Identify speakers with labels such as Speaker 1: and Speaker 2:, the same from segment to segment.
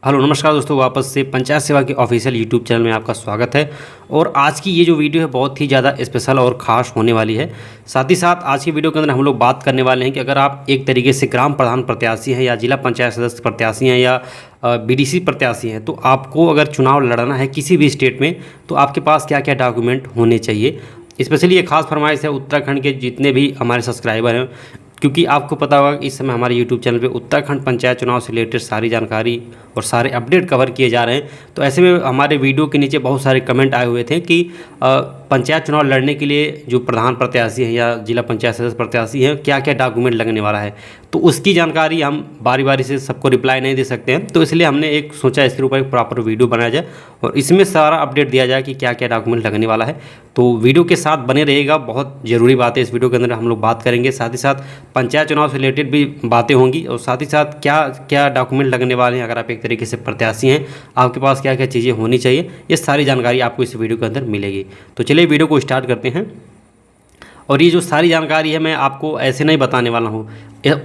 Speaker 1: Hello नमस्कार दोस्तों, वापस से पंचायत सेवा के ऑफिशियल यूट्यूब चैनल में आपका स्वागत है। और आज की ये जो वीडियो है बहुत ही ज़्यादा स्पेशल और ख़ास होने वाली है। साथ ही साथ आज की वीडियो के अंदर हम लोग बात करने वाले हैं कि अगर आप एक तरीके से ग्राम प्रधान प्रत्याशी हैं या जिला पंचायत सदस्य प्रत्याशी हैं या बीडीसी प्रत्याशी हैं, तो आपको अगर चुनाव लड़ना है किसी भी स्टेट में तो आपके पास क्या क्या डॉक्यूमेंट होने चाहिए। स्पेशली ये खास फरमाइश है उत्तराखंड के जितने भी हमारे सब्सक्राइबर हैं, क्योंकि आपको पता होगा कि इस समय हमारे यूट्यूब चैनल पे उत्तराखंड पंचायत चुनाव से रिलेटेड सारी जानकारी और सारे अपडेट कवर किए जा रहे हैं। तो ऐसे में हमारे वीडियो के नीचे बहुत सारे कमेंट आए हुए थे कि पंचायत चुनाव लड़ने के लिए जो प्रधान प्रत्याशी हैं या जिला पंचायत सदस्य प्रत्याशी हैं क्या क्या डॉक्यूमेंट लगने वाला है। तो उसकी जानकारी हम बारी बारी से सबको रिप्लाई नहीं दे सकते हैं, तो इसलिए हमने एक सोचा इसके ऊपर एक प्रॉपर वीडियो बनाया जाए और इसमें सारा अपडेट दिया जाए कि क्या क्या डॉक्यूमेंट लगने वाला है। तो वीडियो के साथ बने रहिएगा, बहुत ज़रूरी बात है। इस वीडियो के अंदर हम लोग बात करेंगे, साथ ही साथ पंचायत चुनाव से रिलेटेड भी बातें होंगी और साथ ही साथ क्या क्या डॉक्यूमेंट लगने वाले हैं। अगर आप एक तरीके से प्रत्याशी हैं, आपके पास क्या क्या चीज़ें होनी चाहिए, ये सारी जानकारी आपको इस वीडियो के अंदर मिलेगी। तो चलिए वीडियो को स्टार्ट करते हैं। और ये जो सारी जानकारी है मैं आपको ऐसे नहीं बताने वाला हूँ,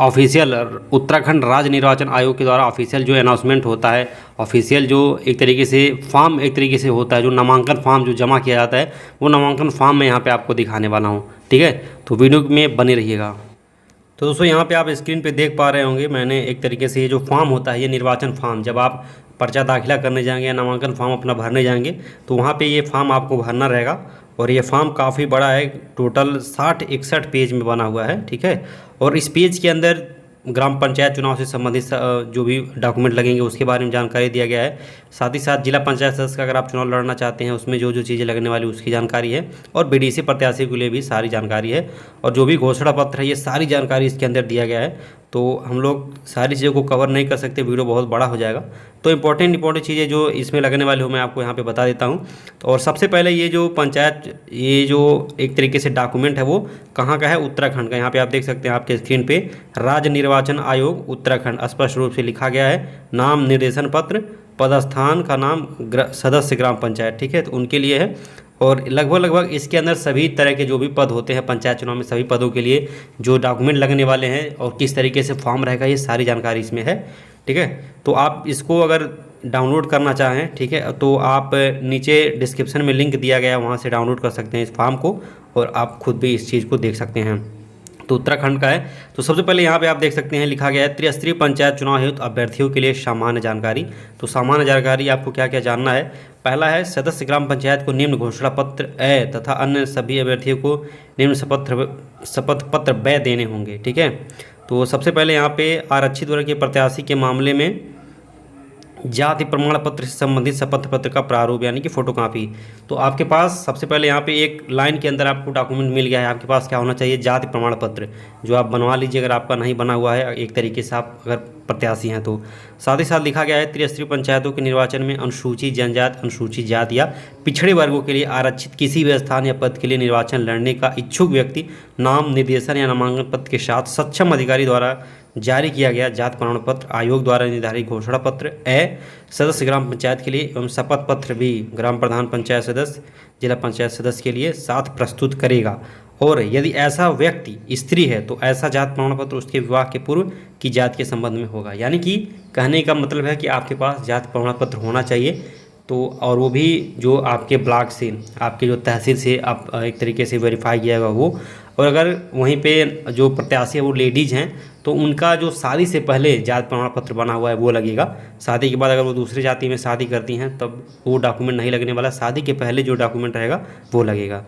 Speaker 1: ऑफिशियल उत्तराखंड राज्य निर्वाचन आयोग के द्वारा ऑफिशियल जो अनाउंसमेंट होता है, ऑफिशियल जो एक तरीके से फॉर्म एक तरीके से होता है, जो नामांकन फॉर्म जो जमा किया जाता है, वो नामांकन फॉर्म मैं यहाँ पे आपको दिखाने वाला हूँ। ठीक है, तो वीडियो में बने रहिएगा। तो दोस्तों यहाँ पे आप स्क्रीन पे देख पा रहे होंगे, मैंने एक तरीके से ये जो फॉर्म होता है, ये निर्वाचन फॉर्म, जब आप पर्चा दाखिला करने जाएंगे या नामांकन फॉर्म अपना भरने जाएंगे तो वहाँ पे ये फॉर्म आपको भरना रहेगा। और ये फॉर्म काफ़ी बड़ा है, टोटल 60-61 पेज में बना हुआ है। ठीक है, और इस पेज के अंदर ग्राम पंचायत चुनाव से संबंधित जो भी डॉक्यूमेंट लगेंगे उसके बारे में जानकारी दिया गया है। साथ ही साथ जिला पंचायत सदस्य का अगर आप चुनाव लड़ना चाहते हैं उसमें जो जो चीज़ें लगने वाली उसकी जानकारी है, और बीडीसी प्रत्याशी के लिए भी सारी जानकारी है, और जो भी घोषणा पत्र है ये सारी जानकारी इसके अंदर दिया गया है। तो हम लोग सारी चीज़ों को कवर नहीं कर सकते, वीडियो बहुत बड़ा हो जाएगा। तो इंपॉर्टेंट चीज़ें जो इसमें लगने वाली हो मैं आपको यहाँ पे बता देता हूँ। तो और सबसे पहले ये जो पंचायत, ये जो एक तरीके से डॉक्यूमेंट है वो कहाँ का है, उत्तराखंड का। यहाँ पे आप देख सकते हैं आपके स्क्रीन पे राज्य निर्वाचन आयोग उत्तराखंड स्पष्ट रूप से लिखा गया है। नाम निर्देशन पत्र, पदस्थान का नाम सदस्य ग्राम पंचायत। ठीक है, तो उनके लिए है। और लगभग इसके अंदर सभी तरह के जो भी पद होते हैं पंचायत चुनाव में, सभी पदों के लिए जो डॉक्यूमेंट लगने वाले हैं और किस तरीके से फॉर्म रहेगा, ये सारी जानकारी इसमें है। ठीक है, तो आप इसको अगर डाउनलोड करना चाहें, ठीक है, तो आप नीचे डिस्क्रिप्शन में लिंक दिया गया है, वहाँ से डाउनलोड कर सकते हैं इस फॉर्म को और आप खुद भी इस चीज़ को देख सकते हैं। तो उत्तराखंड का है। तो सबसे पहले यहाँ पे आप देख सकते हैं लिखा गया है त्रिस्तरीय पंचायत चुनाव हेतु अभ्यर्थियों के लिए सामान्य जानकारी। तो सामान्य जानकारी आपको क्या क्या जानना है। पहला है सदस्य ग्राम पंचायत को निम्न घोषणा पत्र ए तथा अन्य सभी अभ्यर्थियों को निम्न शपथ पत्र ब देने होंगे। ठीक है, तो सबसे पहले यहाँ पे आरक्षित वर्ग के प्रत्याशी के मामले में जाति प्रमाण पत्र से संबंधित शपथ पत्र का प्रारूप यानी कि फोटो कापी। तो आपके पास सबसे पहले यहाँ पे एक लाइन के अंदर आपको डॉक्यूमेंट मिल गया है। आपके पास क्या होना चाहिए, जाति प्रमाण पत्र, जो आप बनवा लीजिए अगर आपका नहीं बना हुआ है, एक तरीके से आप अगर प्रत्याशी हैं तो। साथ ही साथ लिखा गया है त्रिस्तरीय पंचायतों के निर्वाचन में अनुसूचित जनजाति, अनुसूचित जाति या पिछड़े वर्गों के लिए आरक्षित किसी भी स्थान या पद के लिए निर्वाचन लड़ने का इच्छुक व्यक्ति नाम निर्देशन या नामांकन पत्र के साथ सक्षम अधिकारी द्वारा जारी किया गया जाति प्रमाण पत्र, आयोग द्वारा निर्धारित घोषणा पत्र ए सदस्य ग्राम पंचायत के लिए एवं शपथ पत्र भी ग्राम प्रधान पंचायत सदस्य, जिला पंचायत सदस्य के लिए साथ प्रस्तुत करेगा। और यदि ऐसा व्यक्ति स्त्री है तो ऐसा जाति प्रमाण पत्र उसके विवाह के पूर्व की जाति के संबंध में होगा। यानी कि कहने का मतलब है कि आपके पास जाति प्रमाण पत्र होना चाहिए। तो और वो भी जो आपके ब्लॉक से, आपके जो तहसील से आप एक तरीके से वेरीफाई किया होगा वो। और अगर वहीं पे जो प्रत्याशी है वो लेडीज़ हैं तो उनका जो शादी से पहले जाति प्रमाण पत्र बना हुआ है वो लगेगा। शादी के बाद अगर वो दूसरी जाति में शादी करती हैं तब वो डॉक्यूमेंट नहीं लगने वाला, शादी के पहले जो डॉक्यूमेंट रहेगा वो लगेगा।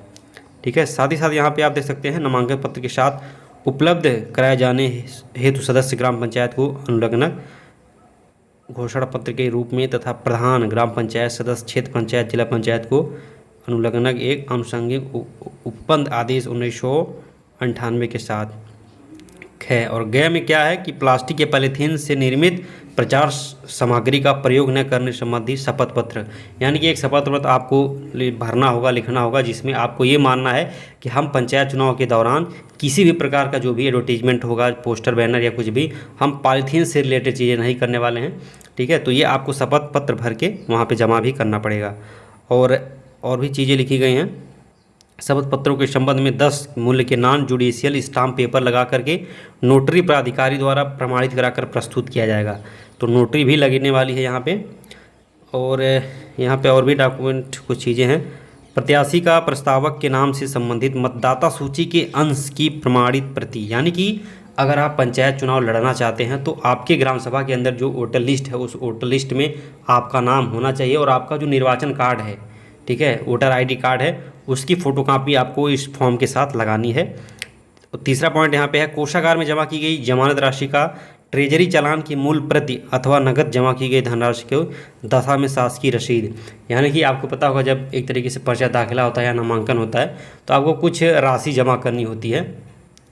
Speaker 1: ठीक है, साथ ही साथ यहाँ पे आप देख सकते हैं नामांकन पत्र के साथ उपलब्ध कराए जाने हेतु सदस्य ग्राम पंचायत को अनुलग्नक घोषणा पत्र के रूप में तथा प्रधान ग्राम पंचायत सदस्य, क्षेत्र पंचायत, जिला पंचायत को अनुलग्नक एक आनुषंगिक उपबंध आदेश 1998 के साथ है। और गय में क्या है कि प्लास्टिक के पॉलीथीन से निर्मित प्रचार सामग्री का प्रयोग न करने संबंधी शपथ पत्र। यानी कि एक शपथ पत्र आपको भरना होगा, लिखना होगा, जिसमें आपको ये मानना है कि हम पंचायत चुनाव के दौरान किसी भी प्रकार का जो भी एडवर्टीजमेंट होगा, पोस्टर, बैनर या कुछ भी, हम पॉलीथीन से रिलेटेड चीज़ें नहीं करने वाले हैं। ठीक है, तो ये आपको शपथ पत्र भर के वहाँ पर जमा भी करना पड़ेगा। और भी चीज़ें लिखी गई हैं। शपथ पत्रों के संबंध में 10 मूल्य के नॉन जुडिशियल स्टाम्प पेपर लगा करके नोटरी प्राधिकारी द्वारा प्रमाणित कराकर प्रस्तुत किया जाएगा। तो नोटरी भी लगने वाली है यहाँ पे। और यहाँ पे और भी डॉक्यूमेंट कुछ चीज़ें हैं। प्रत्याशी का प्रस्तावक के नाम से संबंधित मतदाता सूची के अंश की प्रमाणित प्रति, यानी कि अगर आप पंचायत चुनाव लड़ना चाहते हैं तो आपके ग्राम सभा के अंदर जो वोटर लिस्ट है उस वोटर लिस्ट में आपका नाम होना चाहिए, और आपका जो निर्वाचन कार्ड है, ठीक है, वोटर आईडी कार्ड है, उसकी फ़ोटोकॉपी आपको इस फॉर्म के साथ लगानी है। तो तीसरा पॉइंट यहाँ पे है, कोषागार में जमा की गई जमानत राशि का ट्रेजरी चालान की मूल प्रति अथवा नगद जमा की गई धनराशि को दशा में शासकीय रसीद, यानी कि आपको पता होगा जब एक तरीके से पर्चा दाखिला होता है या नामांकन होता है तो आपको कुछ राशि जमा करनी होती है,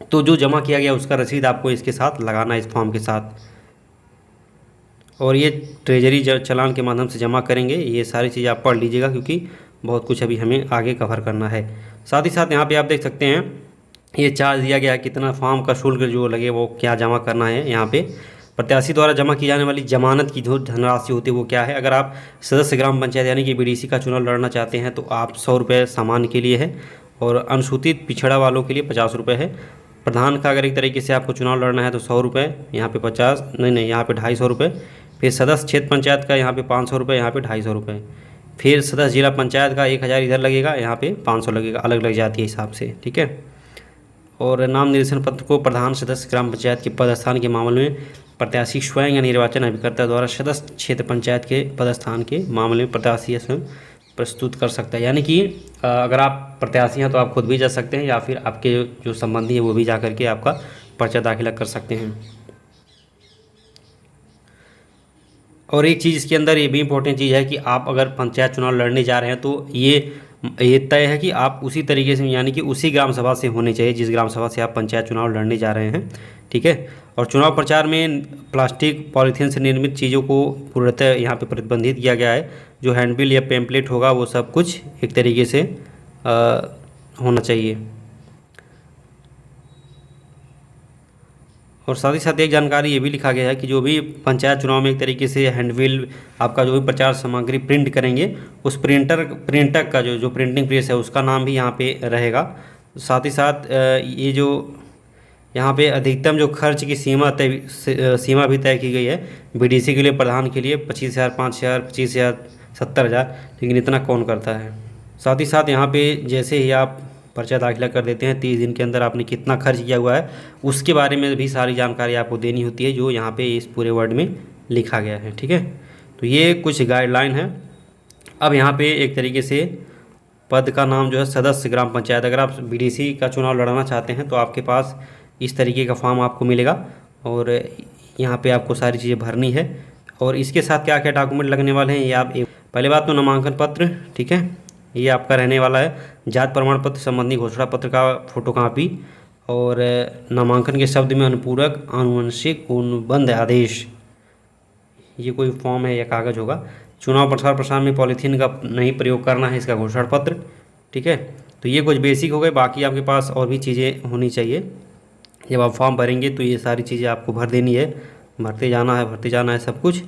Speaker 1: तो जो जमा किया गया उसका रसीद आपको इसके साथ लगाना है, इस फॉर्म के साथ। और ये ट्रेजरी चालान के माध्यम से जमा करेंगे। ये सारी चीज़ें आप पढ़ लीजिएगा क्योंकि बहुत कुछ अभी हमें आगे कवर करना है। साथ ही साथ यहाँ पे आप देख सकते हैं ये चार्ज दिया गया है कितना फॉर्म का शुल्क जो लगे वो क्या जमा करना है। यहाँ पे प्रत्याशी द्वारा जमा की जाने वाली जमानत की जो धनराशि होती है वो क्या है। अगर आप सदस्य ग्राम पंचायत यानी कि बीडीसी का चुनाव लड़ना चाहते हैं तो आप 100 रुपये सामान्य के लिए है, और अनुसूचित पिछड़ा वालों के लिए 50 रुपये है। प्रधान का अगर एक तरीके से आपको चुनाव लड़ना है तो 100 रुपये, यहाँ पे 50 नहीं यहाँ पे 250 रुपये। फिर सदस्य क्षेत्र पंचायत का यहाँ पे 500 रुपये, यहाँ पे 250 रुपये। फिर सदस्य जिला पंचायत का 1000 इधर लगेगा, यहाँ पे 500 लगेगा, अलग लग जाती है हिसाब से, ठीक है। और नाम निर्देशन पत्र को प्रधान सदस्य ग्राम पंचायत के पदस्थान के मामले में प्रत्याशी स्वयं या निर्वाचन अभिकर्ता द्वारा सदस्य क्षेत्र पंचायत के पदस्थान के मामले में प्रत्याशी स्वयं प्रस्तुत कर सकता है। यानी कि अगर आप प्रत्याशी हैं तो आप खुद भी जा सकते हैं या फिर आपके जो संबंधी है वो भी जा करके आपका पर्चा दाखिला कर सकते हैं। और एक चीज़ इसके अंदर ये भी इम्पोर्टेंट चीज़ है कि आप अगर पंचायत चुनाव लड़ने जा रहे हैं तो ये तय है कि आप उसी तरीके से यानी कि उसी ग्राम सभा से होने चाहिए जिस ग्राम सभा से आप पंचायत चुनाव लड़ने जा रहे हैं, ठीक है। और चुनाव प्रचार में प्लास्टिक पॉलीथीन से निर्मित चीज़ों को पूर्णतः यहाँ पे प्रतिबंधित किया गया है। जो हैंडबिल या पैम्पलेट होगा वो सब कुछ एक तरीके से होना चाहिए। और साथ ही साथ एक जानकारी ये भी लिखा गया है कि जो भी पंचायत चुनाव में एक तरीके से हैंडबिल आपका जो भी प्रचार सामग्री प्रिंट करेंगे उस प्रिंटर का जो प्रिंटिंग प्रेस है उसका नाम भी यहाँ पे रहेगा। साथ ही साथ ये जो यहाँ पे अधिकतम जो खर्च की सीमा भी तय की गई है। बीडीसी के लिए प्रधान के लिए 25,000, 5,000, 25,000, 70,000, लेकिन इतना कौन करता है। साथ ही साथ यहाँ पे जैसे ही आप पर्चा दाखिला कर देते हैं 30 दिन के अंदर आपने कितना खर्च किया हुआ है उसके बारे में भी सारी जानकारी आपको देनी होती है, जो यहाँ पे इस पूरे वर्ड में लिखा गया है, ठीक है। तो ये कुछ गाइडलाइन है। अब यहाँ पे एक तरीके से पद का नाम जो है सदस्य ग्राम पंचायत, अगर आप बीडीसी का चुनाव लड़ना चाहते हैं तो आपके पास इस तरीके का फॉर्म आपको मिलेगा और यहाँ पे आपको सारी चीज़ें भरनी है। और इसके साथ क्या क्या डॉक्यूमेंट लगने वाले हैं ये आप पहले बात तो नामांकन पत्र, ठीक है, ये आपका रहने वाला है। जात प्रमाण पत्र संबंधी घोषणा पत्र का फोटोकॉपी और नामांकन के शब्द में अनुपूरक आनुवंशिक अनुबंध आदेश, ये कोई फॉर्म है या कागज़ होगा। चुनाव प्रचार प्रसार में पॉलीथीन का नहीं प्रयोग करना है, इसका घोषणा पत्र, ठीक है। तो ये कुछ बेसिक हो गए, बाकी आपके पास और भी चीज़ें होनी चाहिए। जब आप फॉर्म भरेंगे तो ये सारी चीज़ें आपको भर देनी है, भरते जाना है सब कुछ।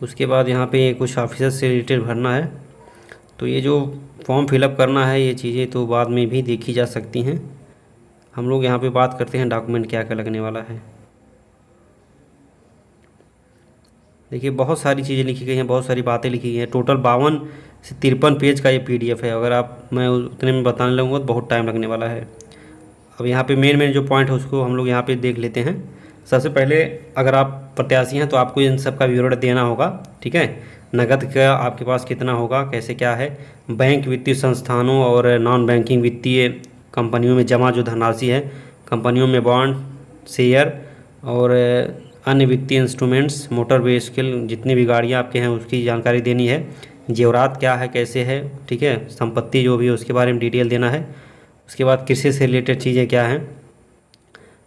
Speaker 1: उसके बाद यहाँ पे कुछ ऑफिसर से रिलेटेड भरना है। तो ये जो फॉर्म फिलअप करना है ये चीज़ें तो बाद में भी देखी जा सकती हैं। हम लोग यहाँ पे बात करते हैं डॉक्यूमेंट क्या क्या लगने वाला है। देखिए बहुत सारी चीज़ें लिखी गई हैं, बहुत सारी बातें लिखी गई हैं। टोटल 52 से 53 पेज का ये PDF है। अगर मैं उतने में बताने लगूँगा तो बहुत टाइम लगने वाला है। अब यहाँ पे मेन जो पॉइंट है उसको हम लोग यहाँ पे देख लेते हैं। सबसे पहले अगर आप प्रत्याशी हैं तो आपको इन सब का विवरण देना होगा, ठीक है। नगद का आपके पास कितना होगा, कैसे क्या है, बैंक वित्तीय संस्थानों और नॉन बैंकिंग वित्तीय कंपनियों में जमा जो धनराशि है, कंपनियों में बॉन्ड, शेयर और अन्य वित्तीय इंस्ट्रूमेंट्स, मोटर व्हीकल जितनी भी गाड़ियाँ आपके हैं उसकी जानकारी देनी है। जेवरात क्या है, कैसे है, ठीक है, संपत्ति जो भी है उसके बारे में डिटेल देना है। उसके बाद कृषि से रिलेटेड चीज़ें क्या हैं,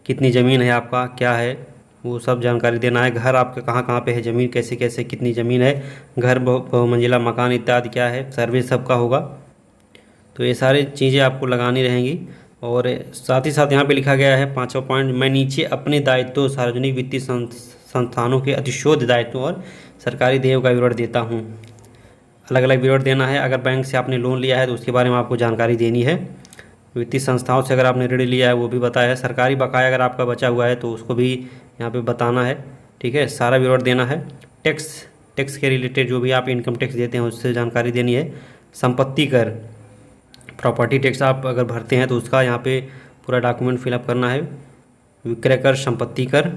Speaker 1: कितनी ज़मीन है आपका, क्या है, वो सब जानकारी देना है। घर आपका कहाँ कहाँ पे है, ज़मीन कैसे कैसे कितनी ज़मीन है, घर बहुमंजिला मकान इत्यादि क्या है, सर्वे सबका होगा। तो ये सारी चीज़ें आपको लगानी रहेंगी। और साथ ही साथ यहाँ पे लिखा गया है 5वां पॉइंट, मैं नीचे अपने दायित्व सार्वजनिक वित्तीय संस्थानों के अतिशोध दायित्व और सरकारी देय का विवरण देता हूँ। अलग अलग विवरण देना है। अगर बैंक से आपने लोन लिया है तो उसके बारे में आपको जानकारी देनी है। वित्तीय संस्थाओं से अगर आपने ऋण लिया है वो भी बताया है। सरकारी बकाया अगर आपका बचा हुआ है तो उसको भी यहाँ पे बताना है। ठीक है, सारा विवरण देना है। टैक्स के रिलेटेड जो भी आप इनकम टैक्स देते हैं उससे जानकारी देनी है। संपत्ति कर, प्रॉपर्टी टैक्स आप अगर भरते हैं तो उसका यहाँ पे पूरा डॉक्यूमेंट फिलअप करना है। विक्रय कर, संपत्ति कर,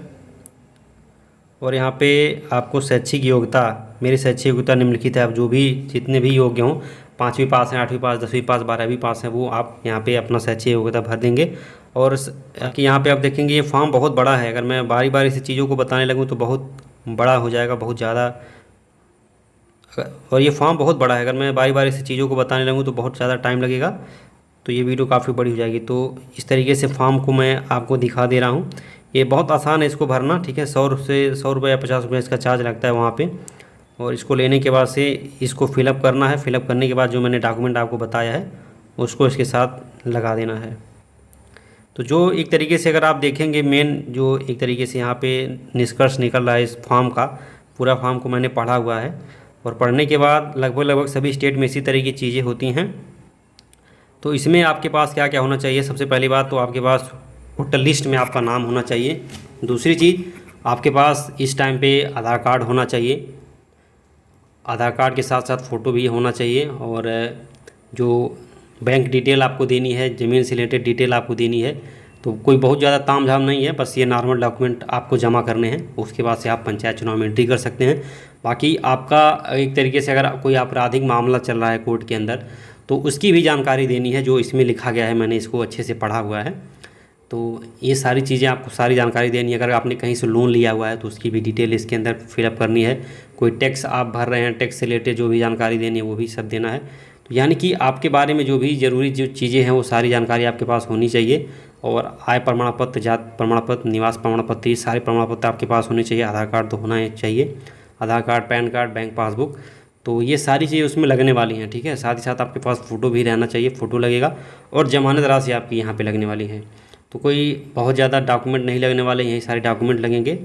Speaker 1: और यहाँ पे आपको शैक्षिक योग्यता, मेरी शैक्षिक योग्यता निम्नलिखित है। आप जो भी जितने भी योग्य हों, 5वीं पास हैं, 8वीं पास, 10वीं पास, 12वीं पास हैं, वो आप यहाँ पे अपना शैक्षिक योग्यता भर देंगे। और कि यहाँ पे आप देखेंगे ये फॉर्म बहुत बड़ा है। अगर मैं बारी बारी से चीज़ों को बताने लगूँ तो बहुत बड़ा हो जाएगा, बहुत ज़्यादा। और ये फॉर्म बहुत बड़ा है, अगर मैं बारी बारी से चीज़ों को बताने लगूँ तो बहुत ज़्यादा टाइम लगेगा, तो ये वीडियो काफ़ी बड़ी हो जाएगी। तो इस तरीके से फॉर्म को मैं आपको दिखा दे रहा हूँ। ये बहुत आसान है इसको भरना, ठीक है। 100 रुपये या 50 रुपये इसका चार्ज लगता है वहाँ पे। और इसको लेने के बाद से इसको फिलअप करना है। फिलअप करने के बाद जो मैंने डॉक्यूमेंट आपको बताया है उसको इसके साथ लगा देना है। तो जो एक तरीके से अगर आप देखेंगे, मेन जो एक तरीके से यहाँ पे निष्कर्ष निकल रहा है इस फॉर्म का, पूरा फॉर्म को मैंने पढ़ा हुआ है। और पढ़ने के बाद लगभग सभी स्टेट में इसी तरह की चीज़ें होती हैं। तो इसमें आपके पास क्या क्या होना चाहिए? सबसे पहली बात तो आपके पास वोटर लिस्ट में आपका नाम होना चाहिए। दूसरी चीज़, आपके पास इस टाइम पे आधार कार्ड होना चाहिए। आधार कार्ड के साथ साथ फ़ोटो भी होना चाहिए। और जो बैंक डिटेल आपको देनी है, ज़मीन से रिलेटेड डिटेल आपको देनी है। तो कोई बहुत ज़्यादा तामझाम नहीं है, बस ये नॉर्मल डॉक्यूमेंट आपको जमा करने हैं। उसके बाद से आप पंचायत चुनाव में एंट्री कर सकते हैं। बाकी आपका एक तरीके से अगर कोई आपराधिक मामला चल रहा है कोर्ट के अंदर, तो उसकी भी जानकारी देनी है, जो इसमें लिखा गया है। मैंने इसको अच्छे से पढ़ा हुआ है। तो ये सारी चीज़ें आपको सारी जानकारी देनी है। अगर आपने कहीं से लोन लिया हुआ है तो उसकी भी डिटेल इसके अंदर फिलअप करनी है। कोई टैक्स आप भर रहे हैं, टैक्स से रिलेटेड जो भी जानकारी देनी है वो भी सब देना है। तो यानी कि आपके बारे में जो भी ज़रूरी जो चीज़ें हैं वो सारी जानकारी आपके पास होनी चाहिए। और आय प्रमाण पत्र, जात प्रमाण पत्र, निवास प्रमाण पत्र, ये सारे प्रमाण पत्र आपके पास होने चाहिए। आधार कार्ड तो होना ही चाहिए, Aadhaar card, PAN card, bank passbook. तो ये सारी चीज़ें उसमें लगने वाली हैं, ठीक है। साथ ही साथ आपके पास फ़ोटो भी रहना चाहिए, फ़ोटो लगेगा। और जमानत राशि आपकी यहाँ पे लगने वाली है। तो कोई बहुत ज़्यादा डॉक्यूमेंट नहीं लगने वाले, यही सारे डॉक्यूमेंट लगेंगे।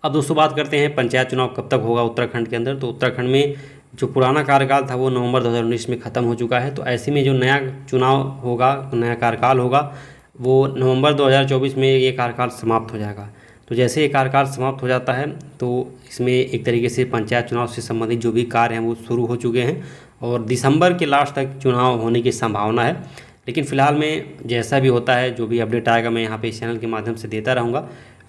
Speaker 1: अब दोस्तों बात करते हैं पंचायत चुनाव कब तक होगा उत्तराखंड के अंदर। तो उत्तराखंड में जो पुराना कार्यकाल था वो नवंबर 2019 में ख़त्म हो चुका है। तो ऐसे में जो नया चुनाव होगा, नया कार्यकाल होगा, वो नवंबर 2024 में ये कार्यकाल समाप्त हो जाएगा। तो जैसे ये कार्यकाल समाप्त हो जाता है तो इसमें एक तरीके से पंचायत चुनाव से संबंधित जो भी कार्य हैं वो शुरू हो चुके हैं। और दिसंबर के लास्ट तक चुनाव होने की संभावना है। लेकिन फ़िलहाल में जैसा भी होता है, जो भी अपडेट आएगा मैं यहाँ पे इस चैनल के माध्यम से देता रहूँगा।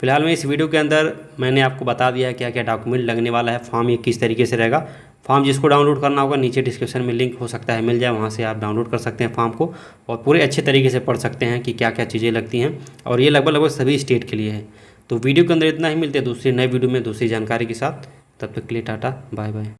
Speaker 1: फिलहाल में इस वीडियो के अंदर मैंने आपको बता दिया है क्या क्या डॉक्यूमेंट लगने वाला है, फॉर्म ये किस तरीके से रहेगा। फॉर्म जिसको डाउनलोड करना होगा नीचे डिस्क्रिप्शन में लिंक हो सकता है मिल जाए, वहाँ से आप डाउनलोड कर सकते हैं फॉर्म को और पूरे अच्छे तरीके से पढ़ सकते हैं कि क्या क्या चीज़ें लगती हैं। और ये लगभग सभी स्टेट के लिए है। तो वीडियो के अंदर इतना ही, मिलते हैं दूसरी नई वीडियो में दूसरी जानकारी के साथ। तब तक के लिए टाटा, बाय बाय।